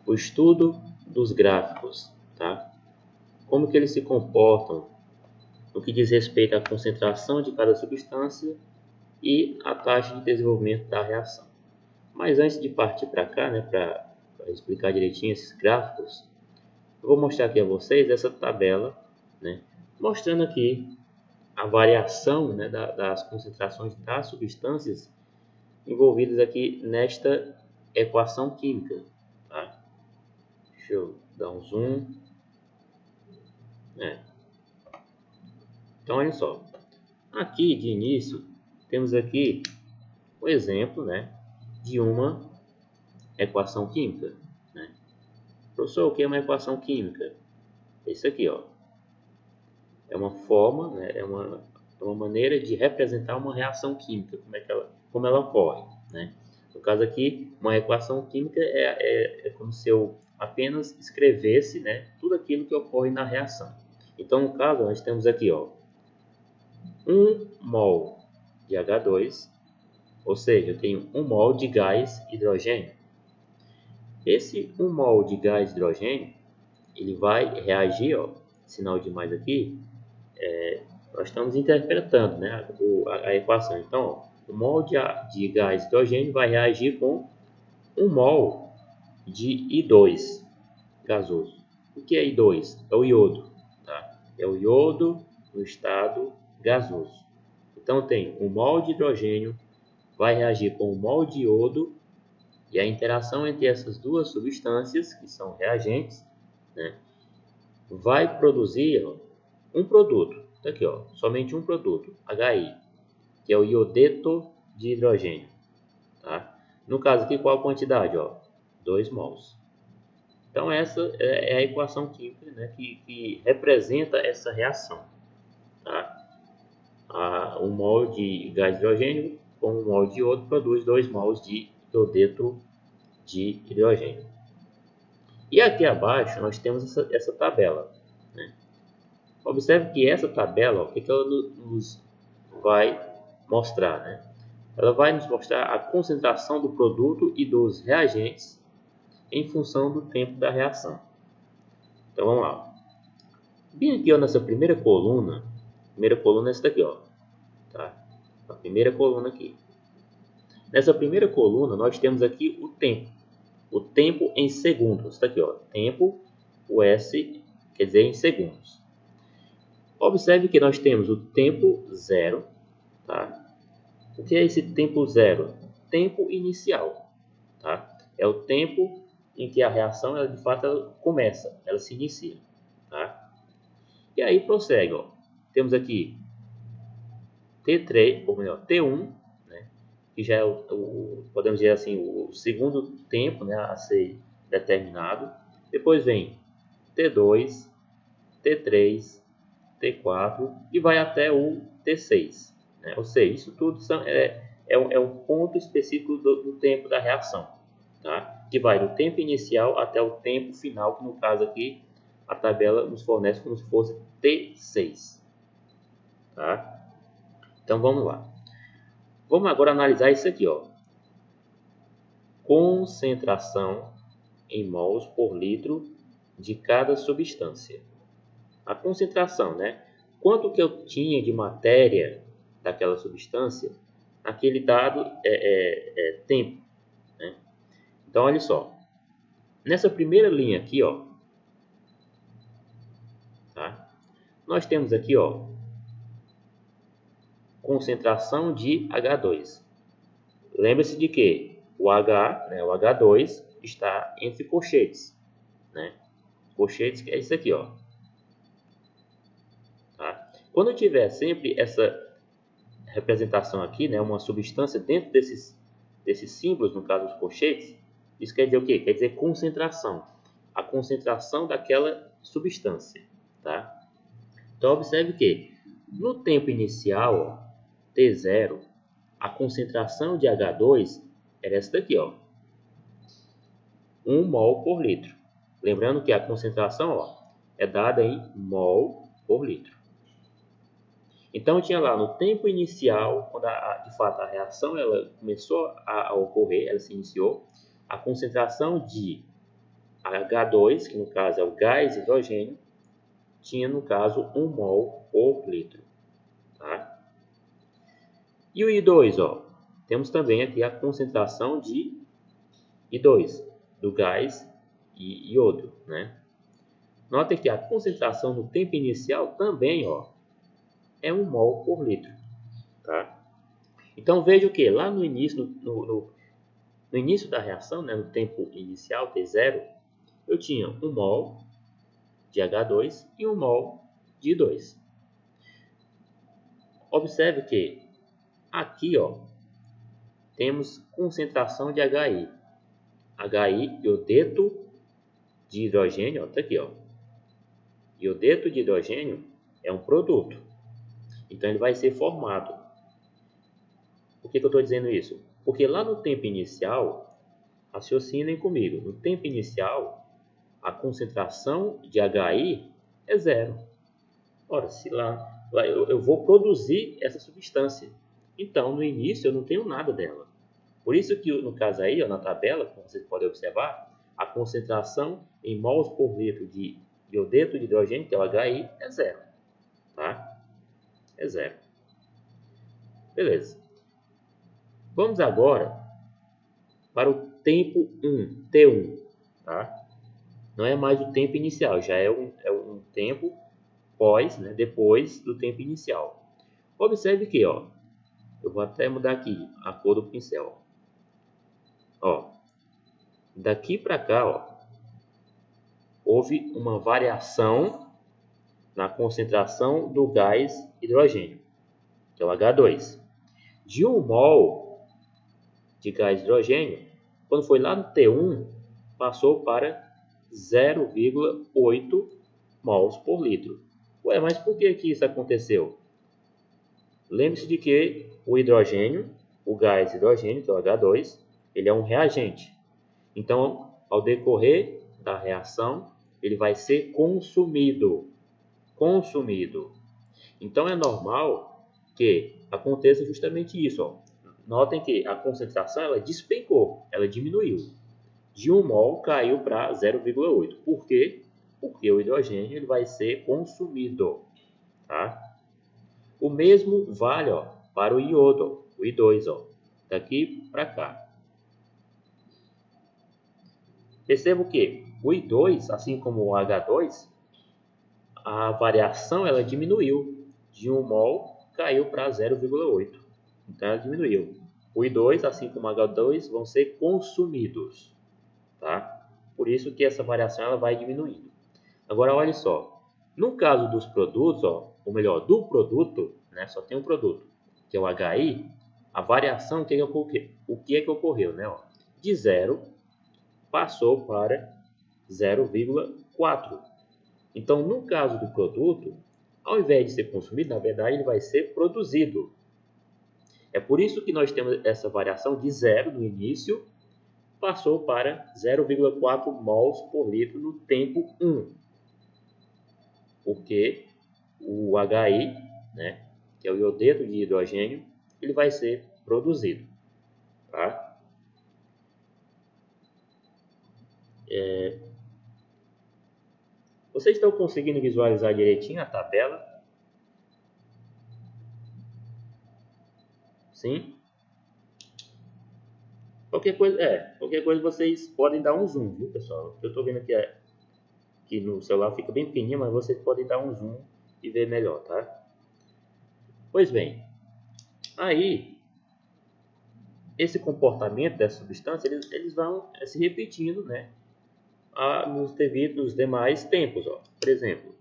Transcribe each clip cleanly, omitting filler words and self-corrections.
o estudo dos gráficos, tá? Como que eles se comportam no que diz respeito à concentração de cada substância e a taxa de desenvolvimento da reação. Mas antes de partir para cá, né, para explicar direitinho esses gráficos, eu vou mostrar aqui a vocês essa tabela, né, mostrando aqui a variação, né, das concentrações das substâncias envolvidas aqui nesta equação química. Tá? Deixa eu dar um zoom. Então, olha só. Aqui, de início, temos aqui o exemplo, né, de uma equação química. Né? Professor, o que é uma equação química? Isso aqui, ó. É uma forma, né, é uma maneira de representar uma reação química, como ela ocorre. Né? No caso aqui, uma equação química é como se eu apenas escrevesse, né, tudo aquilo que ocorre na reação. Então, no caso, nós temos aqui, ó, 1 mol de H2, ou seja, eu tenho 1 mol de gás hidrogênio. Esse 1 mol de gás hidrogênio, ele vai reagir, ó, sinal de mais aqui, nós estamos interpretando, né, a equação. Então, ó, 1 mol de gás hidrogênio vai reagir com 1 mol de I2 gasoso. O que é I2? É o iodo. Tá? É o iodo no estado gasoso. Então, tem 1 mol de hidrogênio vai reagir com 1 mol de iodo e a interação entre essas duas substâncias, que são reagentes, né, vai produzir, ó, um produto. Tá aqui, ó, somente um produto, HI, que é o iodeto de hidrogênio. Tá? No caso aqui, qual a quantidade? Ó, 2 mols. Então, essa é a equação química, né, que representa essa reação. Tá? 1 mol de gás hidrogênio com 1 mol de iodo produz 2 mols de iodeto de hidrogênio. E aqui abaixo nós temos essa tabela. Né? Observe que essa tabela, o que ela nos vai mostrar? Né? Ela vai nos mostrar a concentração do produto e dos reagentes em função do tempo da reação. Então vamos lá. Bem aqui, ó, nessa primeira coluna é essa daqui, ó, tá? A primeira coluna aqui. Nessa primeira coluna nós temos aqui o tempo. O tempo em segundos. Está aqui, ó, tempo, o S quer dizer em segundos. Observe que nós temos o tempo zero. Tá? O que é esse tempo zero? Tempo inicial. Tá? É o tempo em que a reação, ela, de fato, ela começa, ela se inicia. Tá? E aí prossegue. Ó. Temos aqui T3, ou melhor, T1, né? Que já é podemos dizer assim, o segundo tempo, né, a ser determinado. Depois vem T2, T3, T4 e vai até o T6. Né? Ou seja, isso tudo é um ponto específico do tempo da reação. Tá? Que vai do tempo inicial até o tempo final, que no caso aqui a tabela nos fornece como se fosse T6. Tá? Então vamos lá. Vamos agora analisar isso aqui. Ó. Concentração em mols por litro de cada substância. A concentração, né? Quanto que eu tinha de matéria daquela substância, aquele dado tempo. Né? Então, olha só. Nessa primeira linha aqui, ó, tá? Nós temos aqui, ó, concentração de H2. Lembre-se de que o H, né, o H2 está entre colchetes. Né? Colchetes que é isso aqui, ó. Tá? Quando eu tiver sempre essa representação aqui, né, uma substância dentro desses símbolos, no caso dos colchetes, isso quer dizer o quê? Quer dizer concentração. A concentração daquela substância. Tá? Então, observe que no tempo inicial, ó, T0, a concentração de H2 era essa daqui, ó, 1 mol por litro. Lembrando que a concentração, ó, é dada em mol por litro. Então, tinha lá no tempo inicial, quando de fato a reação ela começou a ocorrer, ela se iniciou, a concentração de H2, que no caso é o gás hidrogênio, tinha no caso 1 mol por litro. Tá? E o I2, ó, temos também aqui a concentração de I2, do gás e iodo, né? Notem que a concentração no tempo inicial também, ó, é 1 mol por litro. Tá? Então veja que lá no início, no início da reação, né, no tempo inicial, T0, eu tinha 1 mol de H2 e 1 mol de I2. Observe que aqui, ó, temos concentração de HI. HI, iodeto de hidrogênio, ó, tá aqui, ó. Iodeto de hidrogênio é um produto. Então ele vai ser formado. Por que eu estou dizendo isso? Porque lá no tempo inicial, raciocinem comigo, no tempo inicial, a concentração de HI é zero. Ora, se lá eu vou produzir essa substância. Então, no início, eu não tenho nada dela. Por isso que, no caso aí, ó, na tabela, como vocês podem observar, a concentração em mols por litro de iodeto de hidrogênio, que é o HI, é zero. Tá? É zero. Beleza. Vamos agora para o tempo 1, T1. Tá? Não é mais o tempo inicial, já é um tempo pós, né, depois do tempo inicial. Observe que, ó, eu vou até mudar aqui a cor do pincel. Ó, daqui para cá, ó, houve uma variação na concentração do gás hidrogênio, que é o H2. De 1 mol de gás hidrogênio, quando foi lá no T1, passou para 0,8 mols por litro. Ué, mas por que isso aconteceu? Lembre-se de que o hidrogênio, o gás hidrogênio, que é o H2, ele é um reagente. Então, ao decorrer da reação, ele vai ser consumido. Então, é normal que aconteça justamente isso. Ó. Notem que a concentração ela despencou, ela diminuiu. De 1 mol caiu para 0,8. Por quê? Porque o hidrogênio ele vai ser consumido. Tá? O mesmo vale, ó, para o iodo, o I2, ó, daqui para cá. Percebo que o I2, assim como o H2, a variação ela diminuiu. De 1 mol caiu para 0,8. Então ela diminuiu. O I2, assim como o H2, vão ser consumidos. Tá? Por isso que essa variação ela vai diminuindo. Agora olha só. No caso dos produtos, ó, ou melhor, do produto, né, só tem um produto, que é o HI, a variação, o que é que ocorreu? Né, ó? De 0 passou para 0,4. Então, no caso do produto, ao invés de ser consumido, na verdade, ele vai ser produzido. É por isso que nós temos essa variação de 0 no início, passou para 0,4 mols por litro no tempo 1. Porque o HI, né, que é o iodeto de hidrogênio, ele vai ser produzido. Tá? Vocês estão conseguindo visualizar direitinho a tabela? Sim? Qualquer coisa vocês podem dar um zoom, viu, pessoal? Eu estou vendo aqui que no celular fica bem pequenininho, mas vocês podem dar um zoom e ver melhor, tá? Pois bem, aí esse comportamento dessa substância, eles vão se repetindo, né? Nos demais tempos, ó. Por exemplo,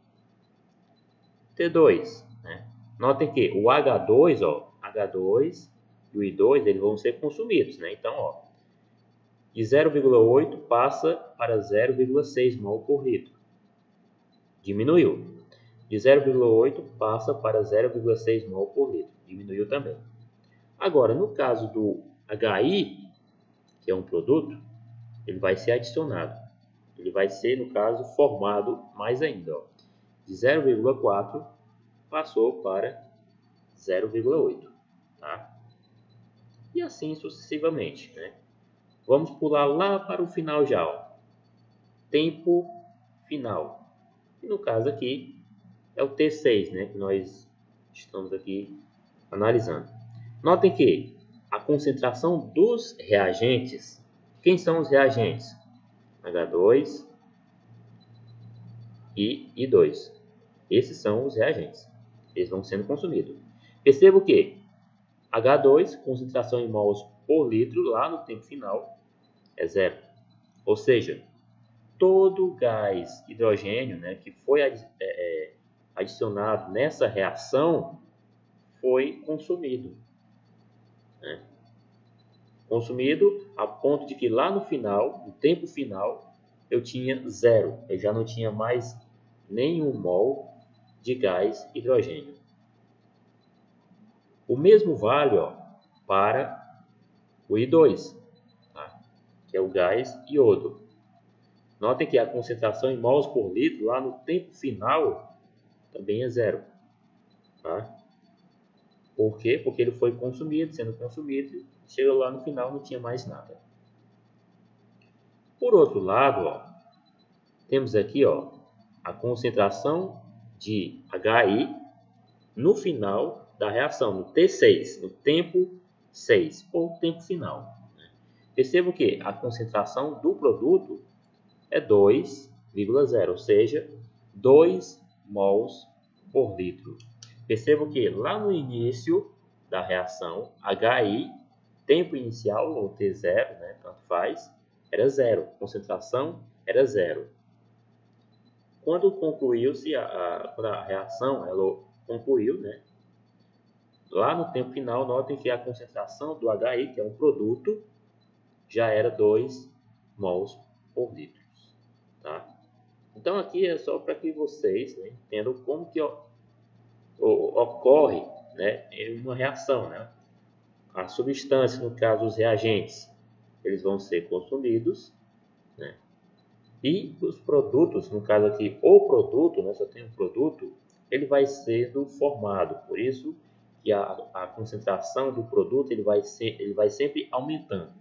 T2, né? Notem que o H2, ó, H2 e o I2, eles vão ser consumidos, né? Então, ó, de 0,8 passa para 0,6 mol por litro. Diminuiu. De 0,8 passa para 0,6 mol por litro. Diminuiu também. Agora, no caso do HI, que é um produto, ele vai ser adicionado. Ele vai ser, no caso, formado mais ainda. Ó. De 0,4 passou para 0,8. Tá? E assim sucessivamente. Né? Vamos pular lá para o final já. Ó. tempo final. E no caso aqui é o T6, né, que nós estamos aqui analisando. Notem que a concentração dos reagentes, quem são os reagentes? H2 e I2. Esses são os reagentes. Eles vão sendo consumidos. Perceba que H2, concentração em mols por litro, lá no tempo final, é zero. Ou seja, todo gás hidrogênio, né, que foi adicionado nessa reação foi consumido. Né? Consumido a ponto de que lá no final, no tempo final, eu tinha zero. Eu já não tinha mais nenhum mol de gás hidrogênio. O mesmo vale para o I2, tá? Que é o gás iodo. Notem que a concentração em mols por litro lá no tempo final também é zero. Tá? Por quê? Porque ele foi consumido, sendo consumido, chegou lá no final não tinha mais nada. Por outro lado, temos aqui a concentração de HI no final da reação, no T6, no tempo 6, ou tempo final. Perceba que a concentração do produto é 2,0, ou seja, 2 mols por litro. Perceba que lá no início da reação, HI, tempo inicial, ou T0, né, tanto faz, era zero, concentração era zero. Quando concluiu-se quando a reação ela concluiu, né, lá no tempo final, notem que a concentração do HI, que é um produto, já era 2 mols por litro. Tá? Então aqui é só para que vocês, né, entendam como que ocorre, né, uma reação. Né? A substância, no caso os reagentes, eles vão ser consumidos, né? E os produtos, no caso aqui o produto, né, só tem um produto, ele vai sendo formado. Por isso que a concentração do produto ele vai sempre aumentando,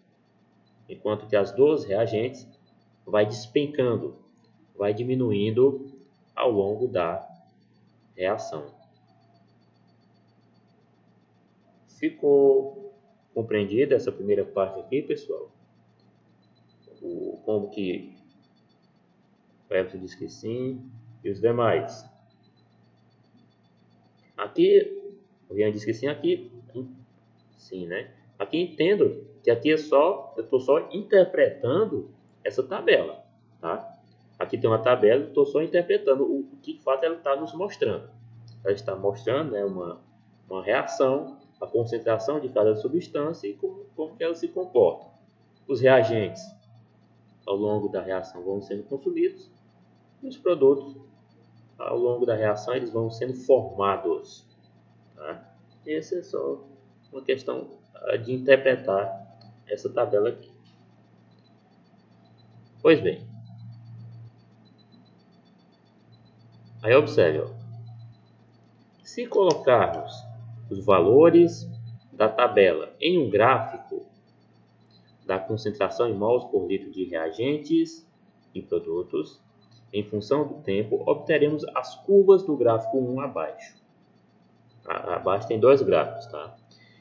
enquanto que as dos reagentes vai despencando, vai diminuindo ao longo da reação. Ficou compreendida essa primeira parte aqui, pessoal? Como que o Everton disse que sim, e os demais? Aqui, o Ian disse que sim, aqui sim, né? Aqui entendo que aqui eu estou só interpretando essa tabela, tá? Aqui tem uma tabela, eu estou só interpretando o que de fato ela está nos mostrando. Ela está mostrando, né, uma reação, a concentração de cada substância e como que ela se comporta. Os reagentes, ao longo da reação, vão sendo consumidos e os produtos, ao longo da reação, eles vão sendo formados. Tá? Essa é só uma questão de interpretar essa tabela aqui. Pois bem, aí observe, se colocarmos os valores da tabela em um gráfico da concentração em mols por litro de reagentes e produtos, em função do tempo, obteremos as curvas do gráfico 1 abaixo. Abaixo tem dois gráficos, tá?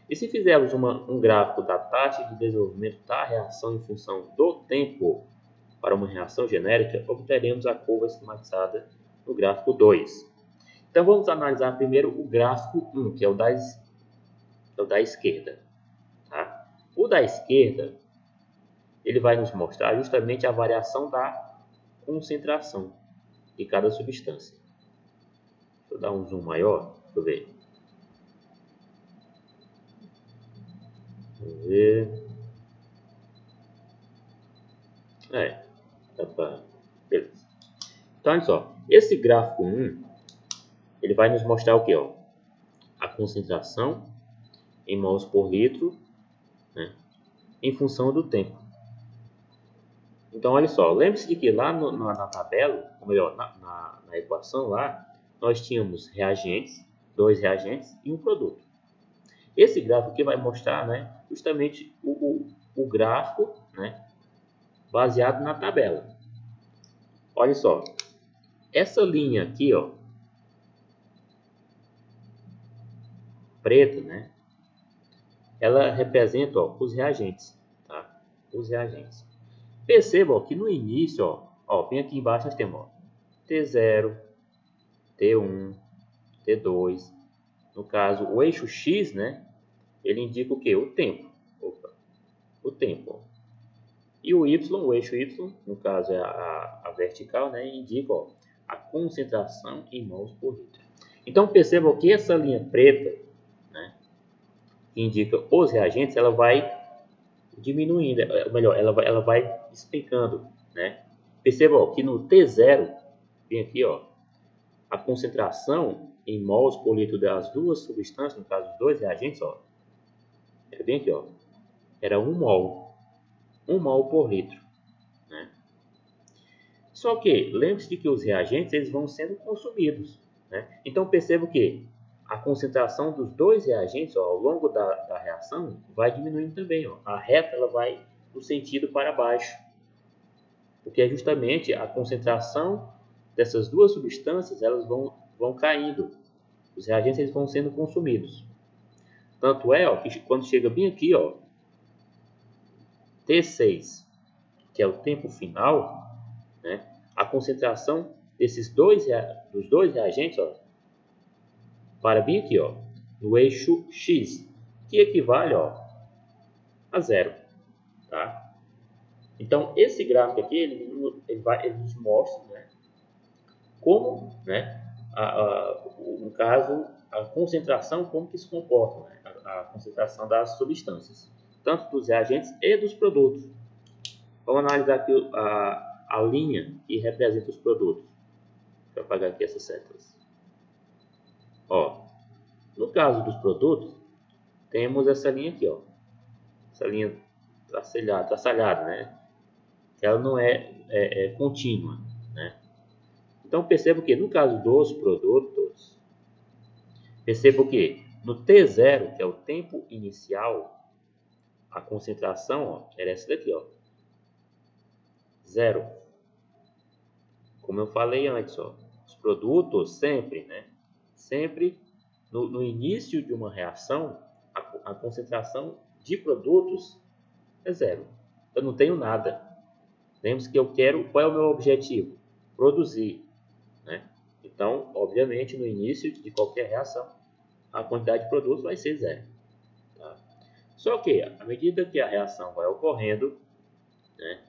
E se fizermos um gráfico da taxa de desenvolvimento da reação em função do tempo para uma reação genérica, obteremos a curva esquematizada no gráfico 2. Então vamos analisar primeiro o gráfico 1, que é o da esquerda. Tá? O da esquerda, ele vai nos mostrar justamente a variação da concentração de cada substância. Deixa eu dar um zoom maior, deixa eu ver. Vamos ver. Tá pra... Beleza. Então, olha só. Esse gráfico 1, ele vai nos mostrar o que? A concentração em mols por litro, né, em função do tempo. Então, olha só. Lembre-se de que lá na tabela, ou melhor, na equação lá, nós tínhamos reagentes, 2 reagentes e um produto. Esse gráfico aqui vai mostrar, né, justamente o gráfico, né, baseado na tabela. Olha só, essa linha aqui, ó, preta, né? Ela representa, ó, os reagentes, tá? Os reagentes. Perceba, ó, que no início, bem aqui embaixo nós temos, ó, T0, T1, T2. No caso, o eixo X, né? Ele indica o quê? O tempo. Opa, o tempo, ó. E o Y, o eixo Y, no caso é a vertical, né? Indica, ó, a concentração em mols por litro. Então perceba que essa linha preta, né, que indica os reagentes, ela vai diminuindo, melhor, ela vai despencando, né? Perceba, ó, que no T0, vem aqui, ó, a concentração em mols por litro das duas substâncias, no caso dos dois reagentes, ó, era bem aqui, ó, era 1 mol por litro, né? Só que lembre-se de que os reagentes eles vão sendo consumidos, né? Então perceba que a concentração dos dois reagentes, ó, ao longo da reação vai diminuindo também, ó. A reta ela vai no sentido para baixo, porque é justamente a concentração dessas duas substâncias elas vão caindo. Os reagentes eles vão sendo consumidos. Tanto é, ó, que quando chega bem aqui, ó, T6, que é o tempo final, né, a concentração dos dois reagentes, ó, para bem aqui, ó, no eixo X, que equivale, ó, a zero, tá? Então esse gráfico aqui ele nos mostra, né, como, né, no caso a concentração como que se comporta, né, a concentração das substâncias, tanto dos reagentes e dos produtos. Vamos analisar aqui a linha que representa os produtos. Deixa eu apagar aqui essas setas. Ó, no caso dos produtos, temos essa linha aqui, ó, essa linha traçalhada, né? Ela não é contínua, né? Então perceba que no caso dos produtos, perceba que no T0, que é o tempo inicial, a concentração, ó, era essa daqui, ó, 0. Como eu falei antes, ó, os produtos sempre, né? Sempre no início de uma reação, a concentração de produtos é 0. Eu não tenho nada. Lembre-se que eu quero, qual é o meu objetivo? Produzir, né? Então, obviamente, no início de qualquer reação, a quantidade de produtos vai ser 0. Tá? Só que, à medida que a reação vai ocorrendo, né,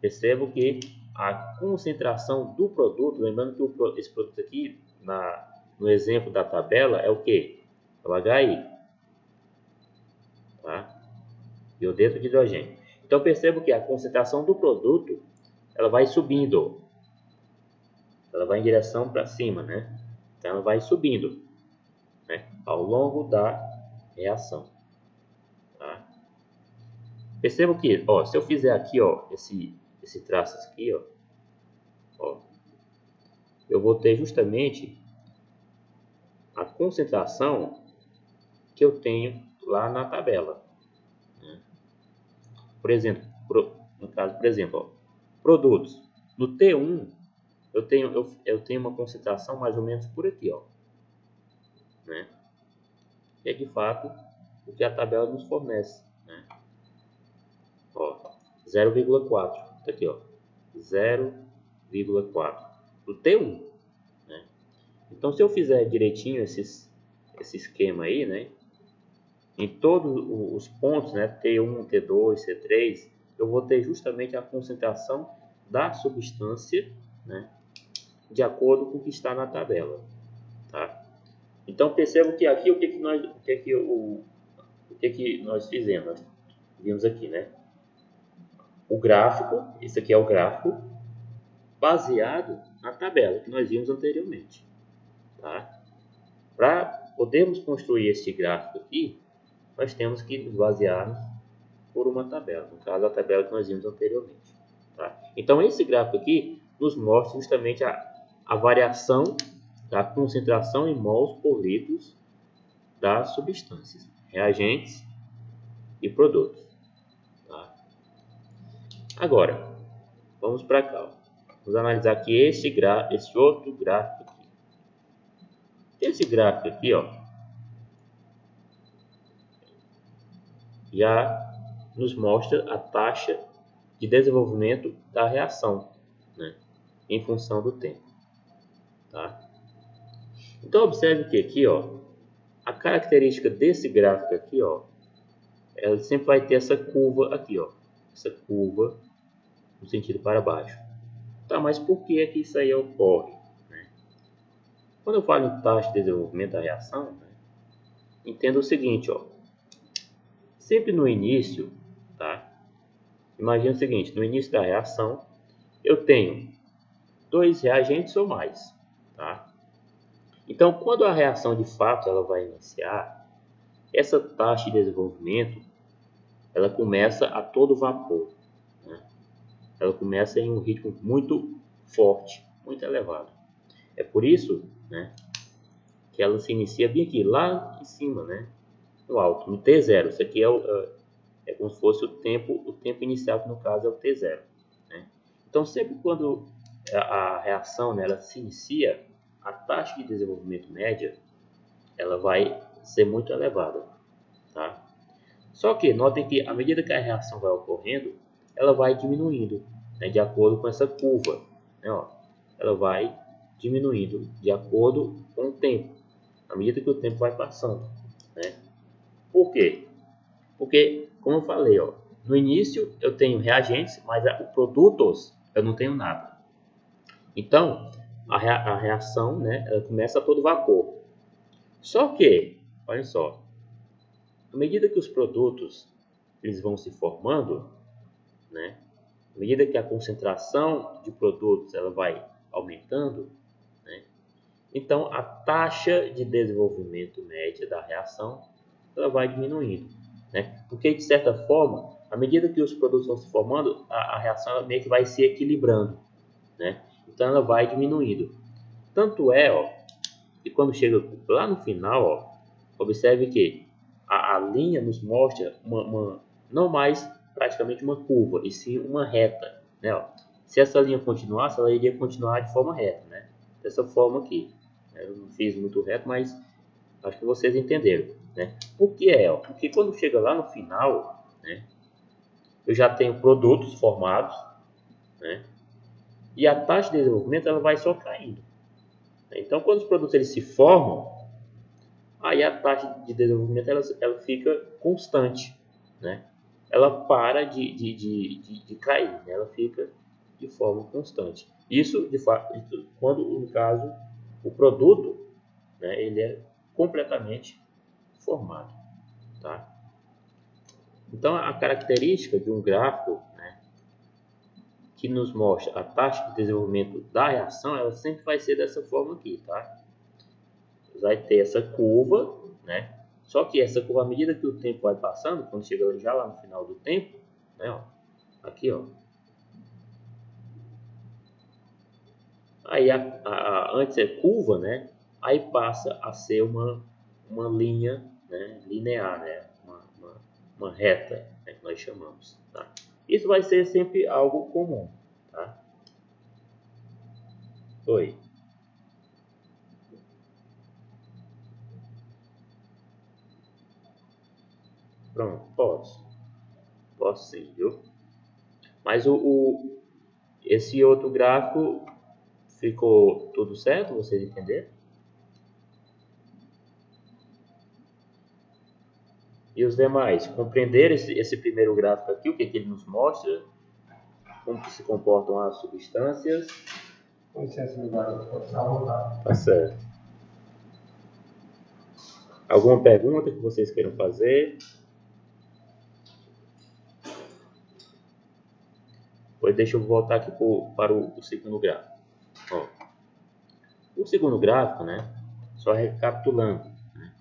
percebo que a concentração do produto, lembrando que esse produto aqui, no exemplo da tabela, é o que? É o HI. Tá? Iodeto de hidrogênio. Então percebo que a concentração do produto ela vai subindo, ela vai em direção para cima, né? Então ela vai subindo, né, ao longo da reação. Tá? Percebo que, ó, se eu fizer aqui, ó, esse traço aqui, ó, eu vou ter justamente a concentração que eu tenho lá na tabela. Né? Por exemplo, no caso, por exemplo, ó, produtos. No T1 eu tenho uma concentração mais ou menos por aqui, ó, né? Que é de fato o que a tabela nos fornece, né? Ó, 0,4, tá aqui, ó, 0,4 do T1, né? Então se eu fizer direitinho esse esquema aí, né, em todos os pontos, né, T1, T2, T3, eu vou ter justamente a concentração da substância, né, de acordo com o que está na tabela, tá? Então percebo que aqui o que nós fizemos? Nós vimos aqui, né? O gráfico, esse aqui é o gráfico baseado na tabela que nós vimos anteriormente, tá? Para podermos construir este gráfico aqui, nós temos que nos basear por uma tabela, no caso a tabela que nós vimos anteriormente, tá? Então esse gráfico aqui nos mostra justamente a variação da concentração em mols por litros das substâncias, reagentes e produtos. Tá? Agora, vamos para cá. Ó. Vamos analisar aqui esse outro gráfico aqui. Esse gráfico aqui, ó, já nos mostra a taxa de desenvolvimento da reação, né, em função do tempo, tá? Então observe que aqui, ó, a característica desse gráfico aqui, ó, ela sempre vai ter essa curva aqui, ó, essa curva no sentido para baixo. Tá, mas por que é que isso aí ocorre, né? Quando eu falo em taxa de desenvolvimento da reação, né, entenda o seguinte, ó, sempre no início, tá? Imagina o seguinte, no início da reação, eu tenho 2 reagentes ou mais, tá? Então, quando a reação de fato ela vai iniciar, essa taxa de desenvolvimento ela começa a todo vapor, né? Ela começa em um ritmo muito forte, muito elevado. É por isso, né, que ela se inicia bem aqui, lá em cima, né, no alto, no T0. Isso aqui é como se fosse o tempo inicial, que no caso é o T0, né? Então, sempre quando a reação, né, ela se inicia, a taxa de desenvolvimento média ela vai ser muito elevada, tá? Só que notem que à medida que a reação vai ocorrendo, ela vai diminuindo, né, de acordo com essa curva, né, ó, ela vai diminuindo de acordo com o tempo, à medida que o tempo vai passando, né? Por quê? Porque, como eu falei, ó, no início eu tenho reagentes, mas os produtos eu não tenho nada. Então, a reação, né, ela começa a todo vapor. Só que, olha só, à medida que os produtos eles vão se formando, né, à medida que a concentração de produtos ela vai aumentando, né, então a taxa de desenvolvimento média da reação ela vai diminuindo, né? Porque de certa forma, à medida que os produtos vão se formando, a reação ela meio que vai se equilibrando, né? Então ela vai diminuindo. Tanto é, ó, que quando chega lá no final, ó, observe que a linha nos mostra não mais praticamente uma curva, e sim uma reta, né? Ó. Se essa linha continuasse, ela iria continuar de forma reta, né? Dessa forma aqui. Eu não fiz muito reto, mas acho que vocês entenderam, né? Por que é? Ó? Porque quando chega lá no final, né, eu já tenho produtos formados, né? E a taxa de desenvolvimento ela vai só caindo. Então, quando os produtos eles se formam, aí a taxa de desenvolvimento ela fica constante, né? Ela para de cair, né? Ela fica de forma constante. Isso, de fato, quando, no caso, o produto, né, ele é completamente formado, tá? Então, a característica de um gráfico, né, que nos mostra a taxa de desenvolvimento da reação, ela sempre vai ser dessa forma aqui, tá? Vai ter essa curva, né? Só que essa curva, à medida que o tempo vai passando, quando chega já lá no final do tempo, né, ó, aqui, ó, aí antes é curva, né? Aí passa a ser uma linha, né, linear, né? Uma reta, né, que nós chamamos, tá? Isso vai ser sempre algo comum, tá? Oi. Pronto, posso. Posso sim, viu? Mas esse outro gráfico ficou tudo certo? Vocês entenderam? E os demais, compreender esse primeiro gráfico aqui, o que ele nos mostra, como que se comportam as substâncias. Com licença, meu garoto, pode estar à vontade. Tá certo. Alguma pergunta que vocês queiram fazer? Pois deixa eu voltar aqui para o segundo gráfico. Ó, o segundo gráfico, né? Só recapitulando, né,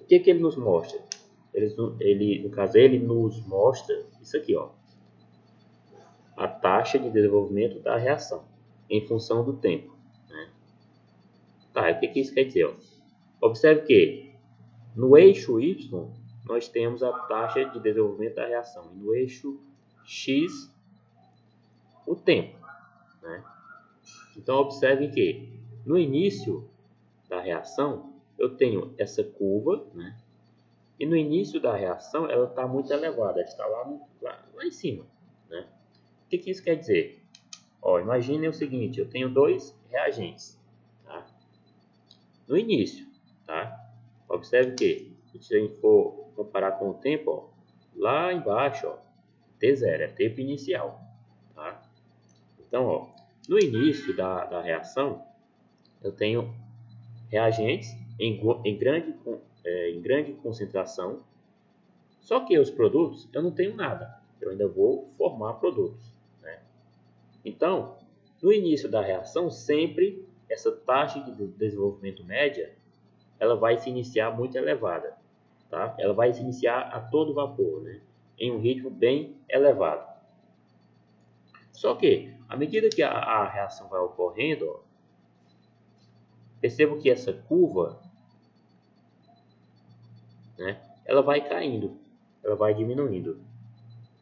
o que ele nos mostra? No caso, ele nos mostra isso aqui, ó, a taxa de desenvolvimento da reação em função do tempo, né? Tá, o que isso quer dizer? Ó? Observe que no eixo Y nós temos a taxa de desenvolvimento da reação e no eixo X o tempo, né? Então, observe que no início da reação, eu tenho essa curva, né? E no início da reação, ela está muito elevada, ela está lá em cima, né? O que isso quer dizer? Ó, imagine o seguinte, eu tenho dois reagentes, tá? No início, tá? Observe que, se a gente for comparar com o tempo, ó, lá embaixo, ó, T0 é tempo inicial, tá? Então, ó, no início da reação, eu tenho reagentes em grande concentração, só que os produtos eu não tenho nada, eu ainda vou formar produtos, né? Então, no início da reação, sempre essa taxa de desenvolvimento média, ela vai se iniciar muito elevada, tá? Ela vai se iniciar a todo vapor, né? Em um ritmo bem elevado. Só que, à medida que a reação vai ocorrendo, ó, percebo que essa curva, né, ela vai caindo, ela vai diminuindo,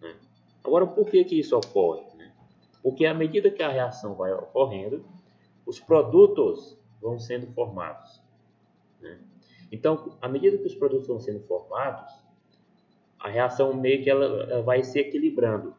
né? Agora, por que isso ocorre, né? Porque à medida que a reação vai ocorrendo, os produtos vão sendo formados, né? Então, à medida que os produtos vão sendo formados, a reação meio que ela vai se equilibrando.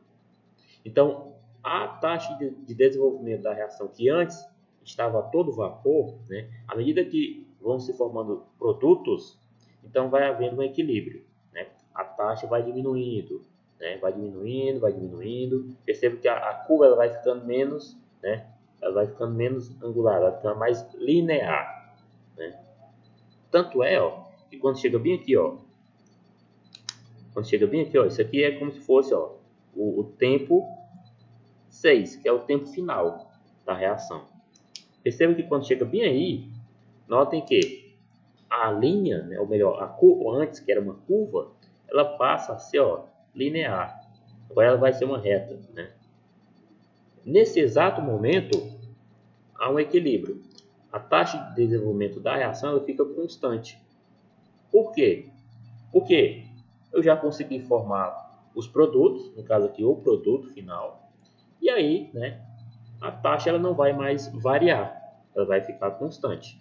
Então, a taxa de desenvolvimento da reação que antes estava a todo vapor, né, à medida que vão se formando produtos, então vai havendo um equilíbrio, né? A taxa vai diminuindo, né? Vai diminuindo. Perceba que a curva ela vai ficando menos, né? Ela vai ficando menos angular, ela vai ficando mais linear, né? Tanto é, ó, que quando chega bem aqui, ó, isso aqui é como se fosse, ó, o tempo 6, que é o tempo final da reação. Perceba que quando chega bem aí, notem que a linha, né, ou melhor, a curva antes, que era uma curva, ela passa a ser, ó, linear. Agora ela vai ser uma reta, né? Nesse exato momento, há um equilíbrio. A taxa de desenvolvimento da reação ela fica constante. Por quê? Porque eu já consegui formar os produtos, no caso aqui o produto final, e aí, né, a taxa ela não vai mais variar, ela vai ficar constante.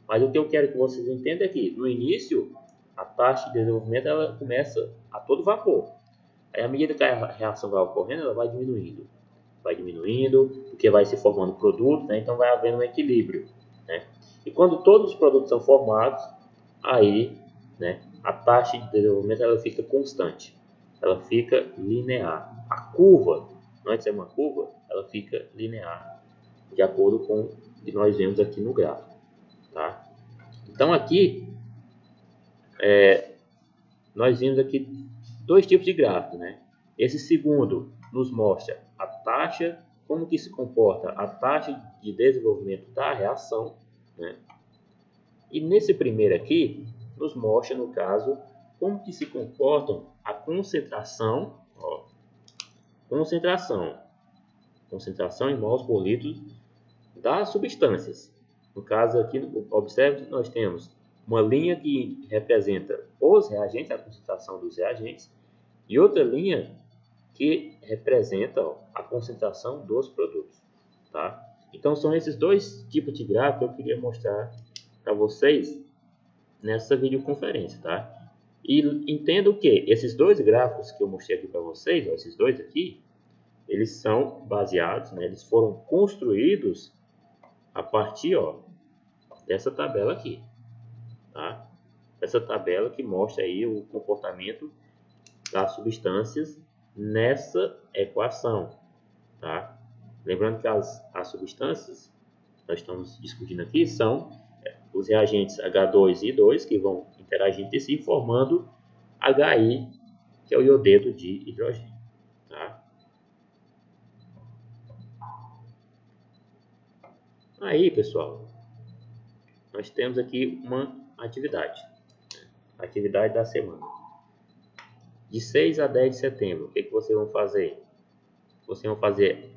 Mas o que eu quero que vocês entendam é que no início a taxa de desenvolvimento ela começa a todo vapor. Aí à medida que a reação vai ocorrendo, ela vai diminuindo, porque vai se formando produto, né? Então vai havendo um equilíbrio, né? E quando todos os produtos são formados, aí, né, a taxa de desenvolvimento ela fica constante, ela fica linear. A curva, antes é uma curva, ela fica linear, de acordo com o que nós vemos aqui no gráfico, tá? Então aqui, nós vimos aqui dois tipos de gráfico, né? Esse segundo nos mostra a taxa, como que se comporta a taxa de desenvolvimento da reação, né? E nesse primeiro aqui, nos mostra, no caso, como que se comportam a concentração, ó, concentração em mols por litro das substâncias. No caso aqui, observe que nós temos uma linha que representa os reagentes, a concentração dos reagentes, e outra linha que representa, ó, a concentração dos produtos, tá? Então são esses dois tipos de gráfico que eu queria mostrar para vocês nessa videoconferência, tá? E entendo que esses dois gráficos que eu mostrei aqui para vocês, ó, esses dois aqui, eles são baseados, né, eles foram construídos a partir, ó, dessa tabela aqui, tá? Essa tabela que mostra aí o comportamento das substâncias nessa equação, tá? Lembrando que as substâncias que nós estamos discutindo aqui são os reagentes H2 e I2 que vão interagir entre si formando HI, que é o iodeto de hidrogênio, tá? Aí, pessoal, nós temos aqui uma atividade, né? Atividade da semana. De 6 a 10 de setembro, o que vocês vão fazer? Vocês vão fazer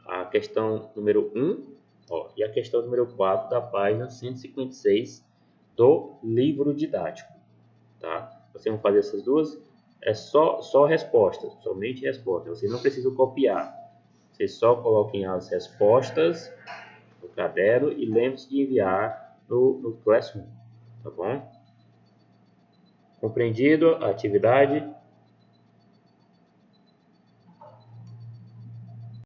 a questão número 1, ó, e a questão número 4 da página 156 do livro didático, tá? Vocês vão fazer essas duas, é só resposta, somente resposta. Vocês não precisam copiar. Vocês só coloquem as respostas no caderno e lembre-se de enviar no Classroom, tá bom? Compreendido a atividade?